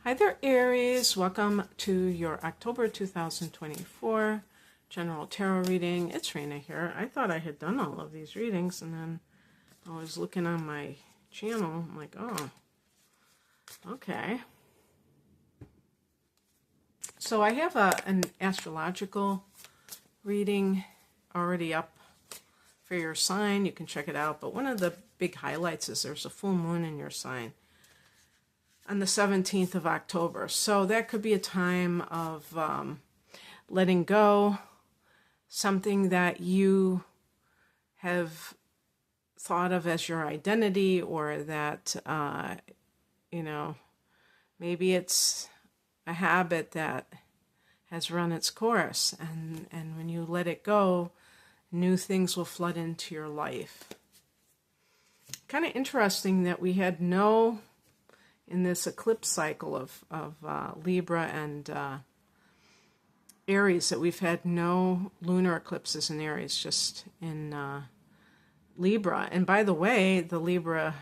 Hi there, Aries. Welcome to your October 2024 general tarot reading. It's Rena here. I thought I had done all of these readings, and then I was looking on my channel. I'm like, oh, okay. So I have an astrological reading already up for your sign. You can check it out. But one of the big highlights is there's a full moon in your sign on the 17th of October. So that could be a time of letting go, something that you have thought of as your identity, or that, maybe it's a habit that has run its course. And when you let it go, new things will flood into your life. Kind of interesting that we had in this eclipse cycle of Libra and Aries, that we've had no lunar eclipses in Aries, just in Libra. And by the way, the Libra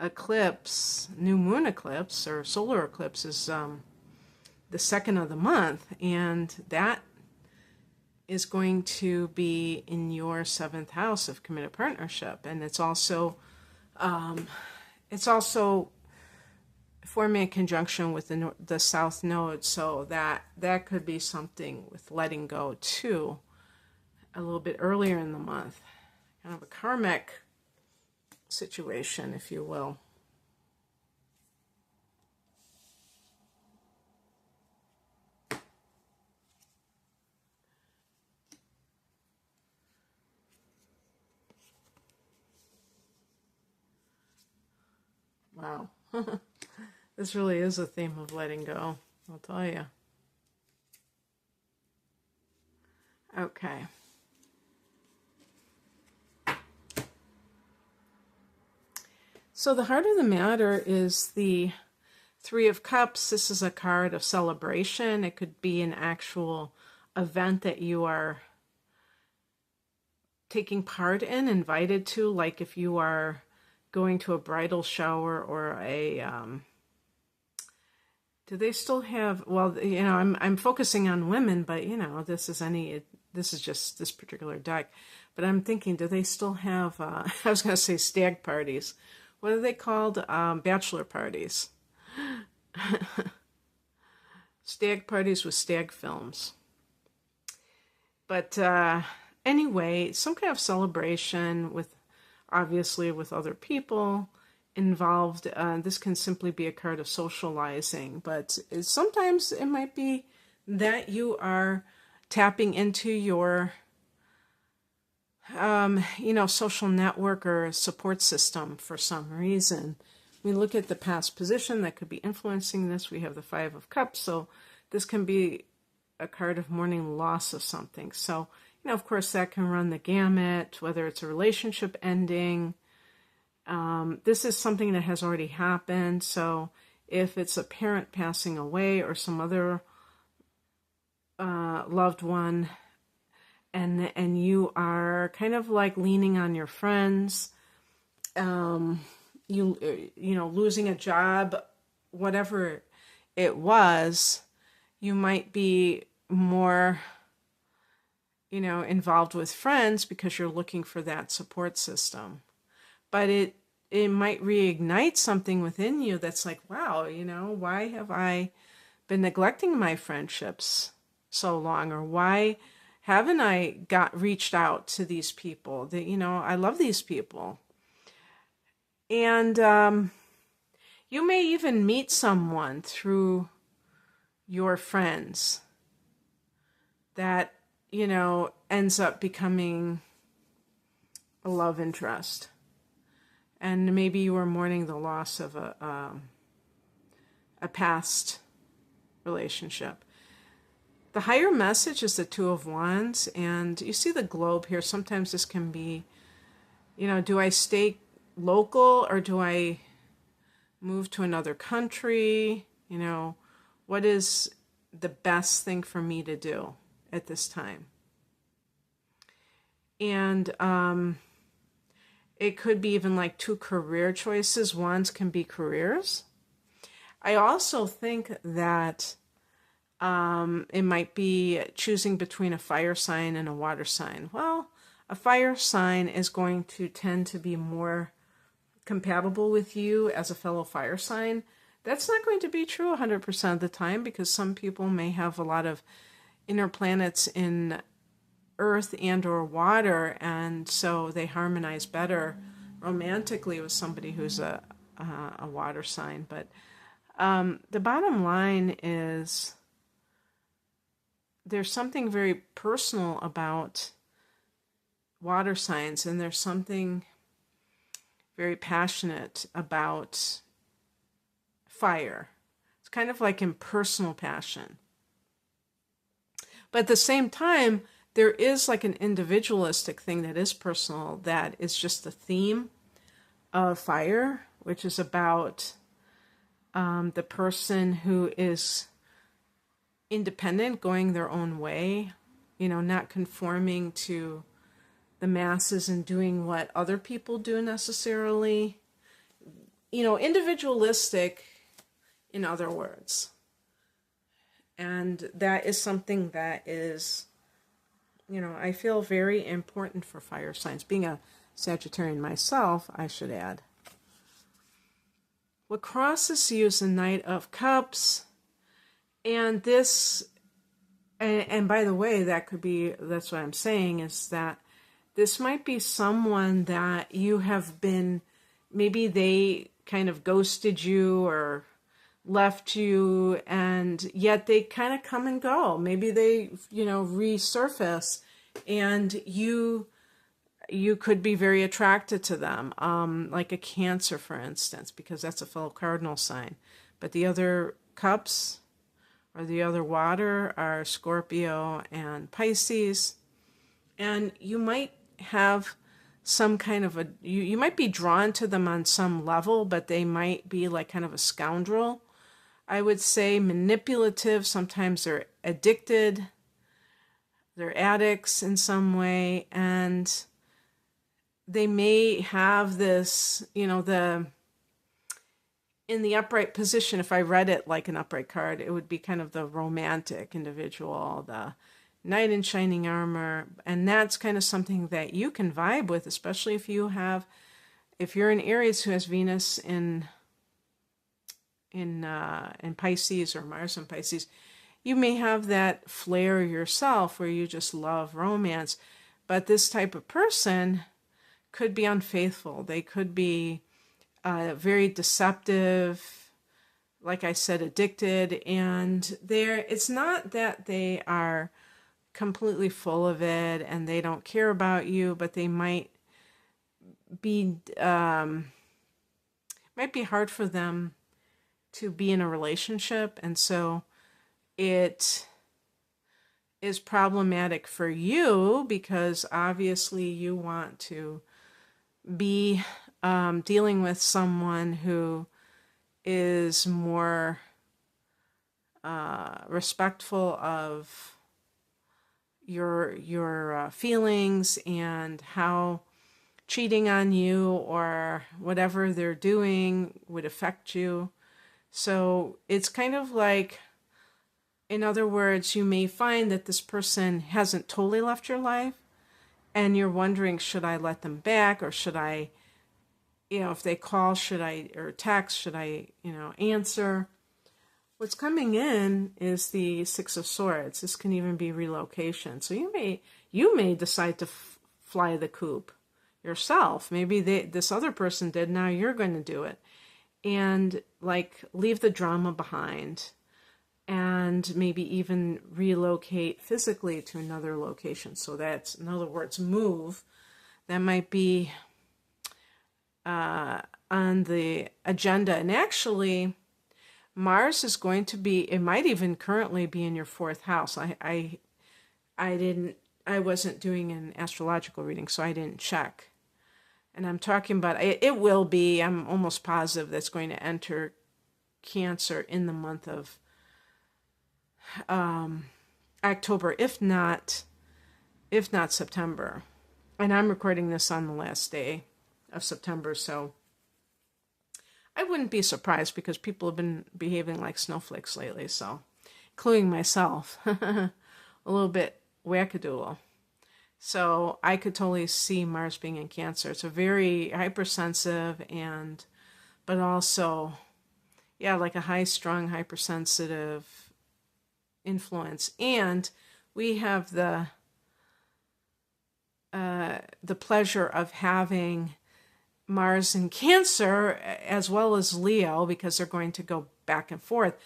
eclipse, new moon eclipse or solar eclipse, is the second of the month, and that is going to be in your 7th house of committed partnership. And it's also forming a conjunction with the South Node, so that could be something with letting go too, a little bit earlier in the month. Kind of a karmic situation, if you will. Wow. This really is a theme of letting go, I'll tell you. Okay. So the heart of the matter is the Three of Cups. This is a card of celebration. It could be an actual event that you are taking part in, invited to, like if you are going to a bridal shower or a do they still have, well, I'm focusing on women, but this is just this particular deck, but I'm thinking, do they still have I was going to say stag parties. What are they called? Bachelor parties. Stag parties with stag films. But anyway, some kind of celebration obviously with other people involved. This can simply be a card of socializing, but sometimes it might be that you are tapping into your social network or support system for some reason. We look at the past position that could be influencing this. We have the Five of Cups, so this can be a card of mourning loss of something. So, of course, that can run the gamut, whether it's a relationship ending. This is something that has already happened. So if it's a parent passing away or some other loved one, and you are kind of like leaning on your friends, losing a job, whatever it was, you might be more involved with friends because you're looking for that support system. But it might reignite something within you that's like, wow, why have I been neglecting my friendships so long? Or why haven't I reached out to these people that, I love these people. And you may even meet someone through your friends that, ends up becoming a love interest. And maybe you are mourning the loss of a past relationship. The higher message is the Two of Wands, and you see the globe here. Sometimes this can be, do I stay local or do I move to another country? What is the best thing for me to do at this time? And it could be even like two career choices. Wands can be careers. I also think that it might be choosing between a fire sign and a water sign. Well, a fire sign is going to tend to be more compatible with you as a fellow fire sign. That's not going to be true 100% of the time, because some people may have a lot of inner planets in earth and or water, and so they harmonize better romantically with somebody who's a water sign. But the bottom line is there's something very personal about water signs, and there's something very passionate about fire. It's kind of like impersonal passion. But at the same time, there is like an individualistic thing that is personal, that is just the theme of fire, which is about the person who is independent, going their own way, not conforming to the masses and doing what other people do necessarily. Individualistic, in other words. And that is something that is, I feel very important for fire signs. Being a Sagittarian myself, I should add. What crosses you is the Knight of Cups. And this, and by the way, that's what I'm saying, is that this might be someone that you have been, maybe they kind of ghosted you or left you, and yet they kind of come and go. Maybe they, resurface, and you could be very attracted to them, like a Cancer, for instance, because that's a fellow cardinal sign. But the other cups, or the other water, are Scorpio and Pisces. And you might have some kind of you might be drawn to them on some level, but they might be like kind of a scoundrel. I would say manipulative. Sometimes they're addicted. They're addicts in some way. And they may have this, in the upright position, if I read it like an upright card, it would be kind of the romantic individual, the knight in shining armor. And that's kind of something that you can vibe with, especially if you're an Aries who has Venus in Pisces, or Mars in Pisces. You may have that flair yourself where you just love romance. But this type of person could be unfaithful. They could be very deceptive, like I said, addicted, and it's not that they are completely full of it and they don't care about you, but they might be hard for them to be in a relationship, and so it is problematic for you, because obviously you want to be dealing with someone who is more respectful of your feelings, and how cheating on you or whatever they're doing would affect you. So it's kind of like, in other words, you may find that this person hasn't totally left your life, and you're wondering, should I let them back, or should I, if they call, or text, should I, answer? What's coming in is the Six of Swords. This can even be relocation. So you may decide to fly the coop yourself. Maybe this other person did, now you're going to do it. And like leave the drama behind, and maybe even relocate physically to another location. So that's, in other words, move. That might be on the agenda. And actually, Mars is going to be, it might even currently be in your fourth house. I wasn't doing an astrological reading, so I didn't check. And I'm talking about, it will be, I'm almost positive that's going to enter Cancer in the month of October, if not September. And I'm recording this on the last day of September, so I wouldn't be surprised because people have been behaving like snowflakes lately, so, including myself, a little bit wackadoodle. So I could totally see Mars being in Cancer. It's a very hypersensitive but also, yeah, like a high-strung, hypersensitive influence. And we have the pleasure of having Mars in Cancer as well as Leo, because they're going to go back and forth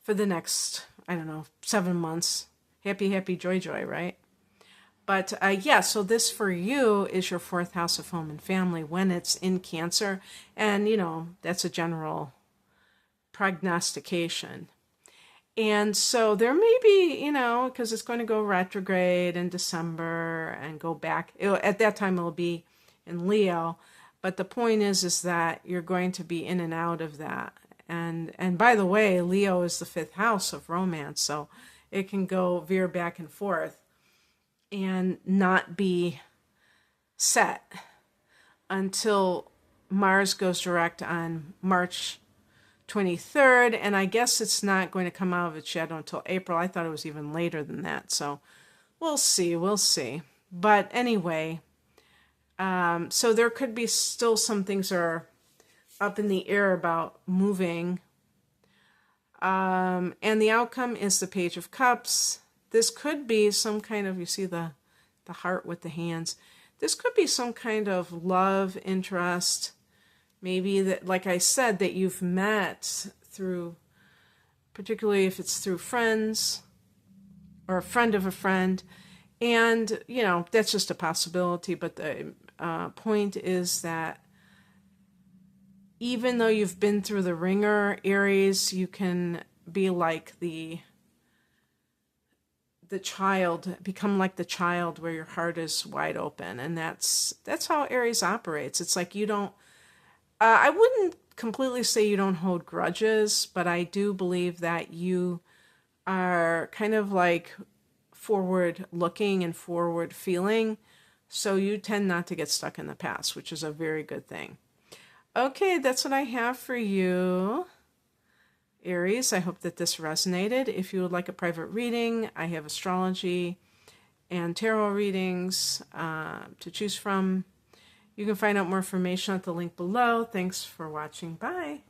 for the next, I don't know, 7 months. Happy, happy, joy, joy, right? But yeah, so this for you is your fourth house of home and family when it's in Cancer. And, that's a general prognostication. And so there may be, because it's going to go retrograde in December and go back. At that time, it'll be in Leo. But the point is that you're going to be in and out of that. And by the way, Leo is the fifth house of romance, so it can veer back and forth and not be set until Mars goes direct on March 23rd, and I guess it's not going to come out of its shadow until April. I thought it was even later than that, so we'll see. But anyway, so there could be still some things that are up in the air about moving. And the outcome is the Page of Cups. This could be some kind of, you see the heart with the hands. This could be some kind of love interest. Maybe that, like I said, that you've met through, particularly if it's through friends or a friend of a friend. And, that's just a possibility. But the point is that even though you've been through the ringer, Aries, you can be like the child, become like the child where your heart is wide open. And that's how Aries operates. It's like you don't, I wouldn't completely say you don't hold grudges, but I do believe that you are kind of like forward looking and forward feeling. So you tend not to get stuck in the past, which is a very good thing. Okay, that's what I have for you, Aries. I hope that this resonated. If you would like a private reading, I have astrology and tarot readings to choose from. You can find out more information at the link below. Thanks for watching. Bye.